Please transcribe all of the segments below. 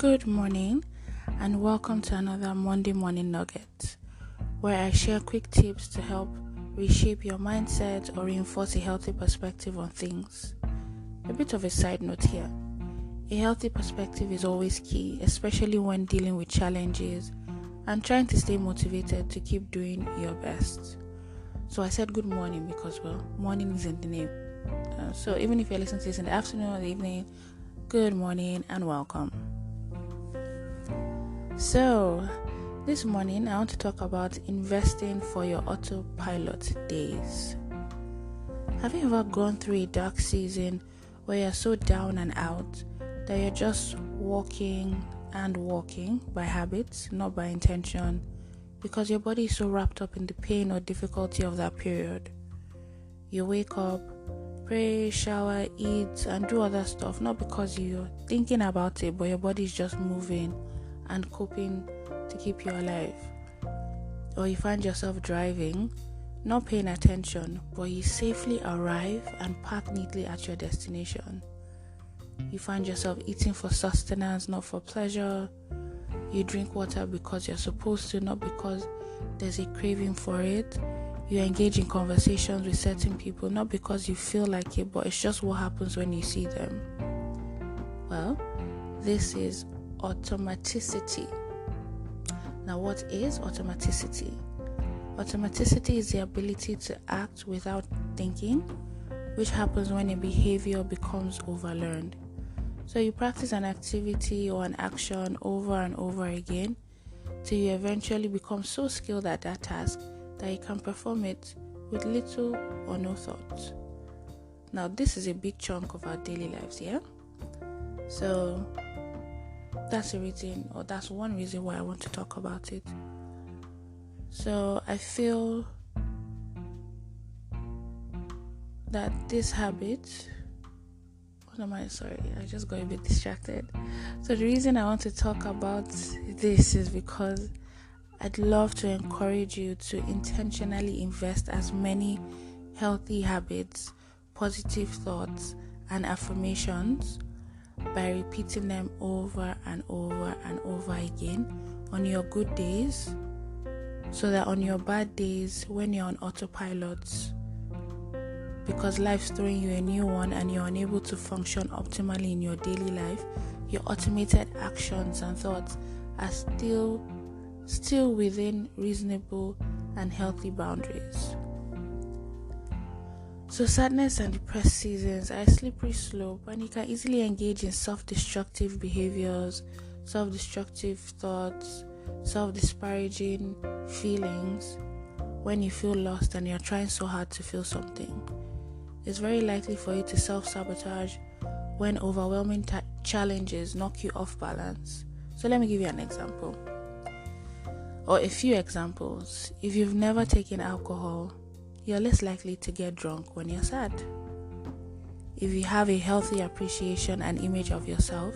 Good morning, and welcome to another Monday Morning Nugget, where I share quick tips to help reshape your mindset or reinforce a healthy perspective on things. A bit of a side note here. A healthy perspective is always key, especially when dealing with challenges and trying to stay motivated to keep doing your best. So I said good morning because, morning is in the name. So even if you're listening to this in the afternoon or the evening, good morning and welcome. So, this morning I want to talk about investing for your autopilot days. Have you ever gone through a dark season where you're so down and out that you're just walking by habit, not by intention, because your body is so wrapped up in the pain or difficulty of that period? You wake up, pray, shower, eat, and do other stuff, not because you're thinking about it, but your body is just moving and coping to keep you alive. Or you find yourself driving, not paying attention, but you safely arrive and park neatly at your destination. You find yourself eating for sustenance, not for pleasure. You drink water because you're supposed to, not because there's a craving for it. You engage in conversations with certain people, not because you feel like it, but it's just what happens when you see them. Well, this is automaticity. Now, what is automaticity? Automaticity is the ability to act without thinking, which happens when a behavior becomes overlearned. So you practice an activity or an action over and over again till you eventually become so skilled at that task that you can perform it with little or no thought. Now, this is a big chunk of our daily lives, yeah? So that's one reason why I want to talk about it. So I feel that this habit, I just got a bit distracted. So the reason I want to talk about this is because I'd love to encourage you to intentionally invest as many healthy habits, positive thoughts, and affirmations by repeating them over and over and over again on your good days, so that on your bad days, when you're on autopilot, because life's throwing you a new one and you're unable to function optimally in your daily life, your automated actions and thoughts are still within reasonable and healthy boundaries. So sadness and depressed seasons are a slippery slope, and you can easily engage in self-destructive behaviors, self-destructive thoughts, self-disparaging feelings when you feel lost and you're trying so hard to feel something. It's very likely for you to self-sabotage when overwhelming challenges knock you off balance. So let me give you an example, or a few examples. If you've never taken alcohol, you're less likely to get drunk when you're sad. If you have a healthy appreciation and image of yourself,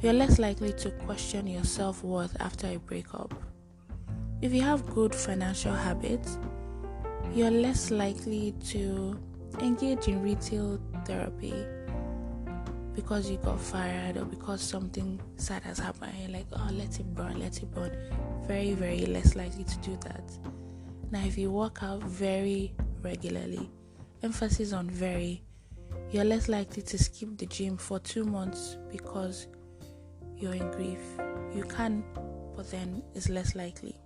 you're less likely to question your self-worth after a breakup. If you have good financial habits, you're less likely to engage in retail therapy because you got fired or because something sad has happened and you're like, let it burn. Very, very less likely to do that. Now, if you work out very regularly, emphasis on very, you're less likely to skip the gym for 2 months because you're in grief. You can, but then it's less likely.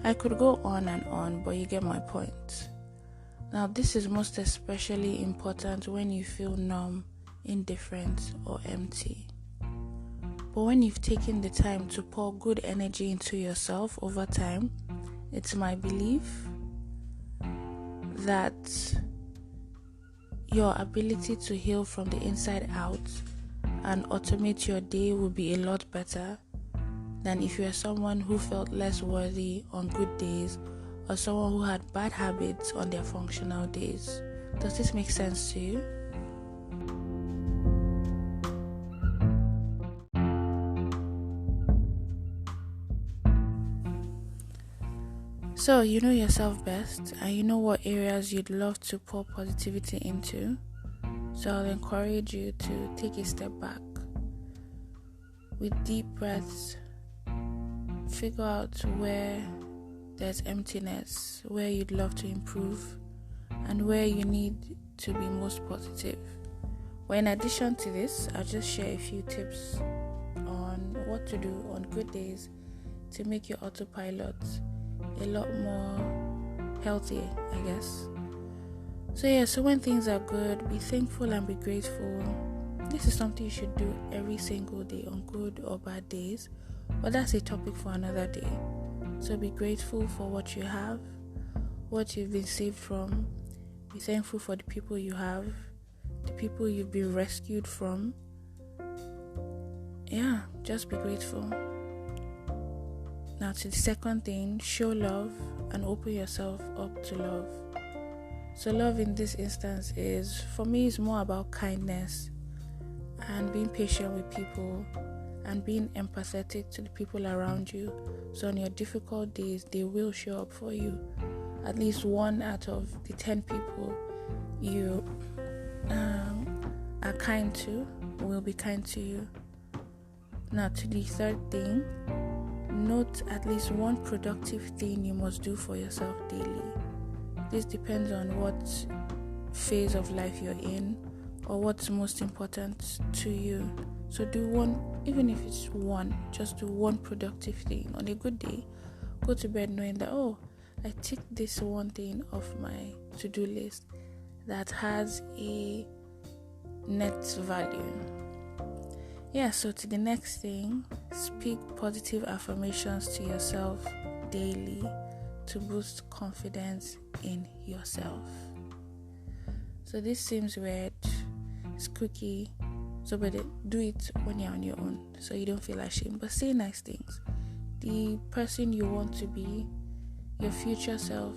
I could go on and on, but you get my point. Now, this is most especially important when you feel numb, indifferent, or empty. But when you've taken the time to pour good energy into yourself over time, it's my belief that your ability to heal from the inside out and automate your day will be a lot better than if you're someone who felt less worthy on good days or someone who had bad habits on their functional days. Does this make sense to you? So you know yourself best and you know what areas you'd love to pour positivity into. So I'll encourage you to take a step back with deep breaths, figure out where there's emptiness, where you'd love to improve, and where you need to be most positive. But in addition to this, I'll just share a few tips on what to do on good days to make your autopilot a lot more healthy, I guess. So when things are good, be thankful and be grateful. This is something you should do every single day on good or bad days, but that's a topic for another day. So be grateful for what you have, what you've been saved from. Be thankful for the people you have, the people you've been rescued from. Yeah, just be grateful. Now to the second thing, show love and open yourself up to love. So love in this instance for me, is more about kindness and being patient with people and being empathetic to the people around you. So on your difficult days, they will show up for you. At least 1 out of the 10 people you are kind to will be kind to you. Now to the third thing, note at least one productive thing you must do for yourself daily. This depends on what phase of life you're in or what's most important to you. So do one, even if it's one, just do one productive thing. On a good day, go to bed knowing that, I ticked this one thing off my to-do list that has a net value. So to the next thing, speak positive affirmations to yourself daily to boost confidence in yourself. So this seems weird, it's cookie, but do it when you're on your own so you don't feel ashamed. But say nice things. The person you want to be, your future self,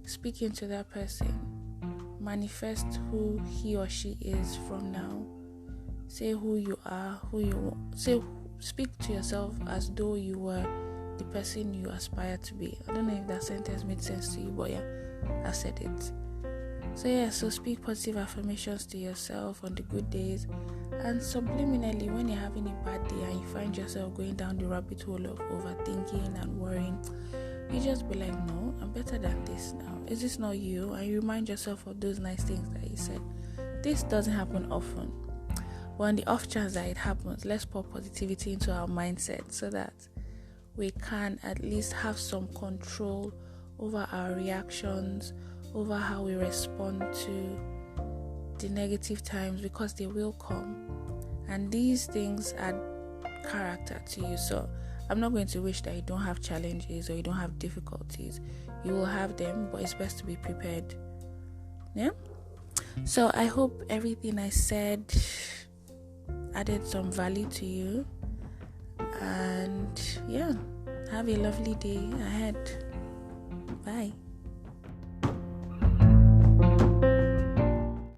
speak into that person. Manifest who he or she is from now. Say who you are, speak to yourself as though you were the person you aspire to be. I don't know if that sentence made sense to you, but I said it. So speak positive affirmations to yourself on the good days, and subliminally when you're having a bad day and you find yourself going down the rabbit hole of overthinking and worrying, you just be like, no, I'm better than this now. Is this not you? And you remind yourself of those nice things that you said. This doesn't happen often, but on the off chance that it happens, let's pour positivity into our mindset so that we can at least have some control over our reactions, over how we respond to the negative times, because they will come. And these things add character to you. So I'm not going to wish that you don't have challenges or you don't have difficulties. You will have them, but it's best to be prepared. Yeah? So I hope everything I said added some value to you. And have a lovely day ahead. Bye.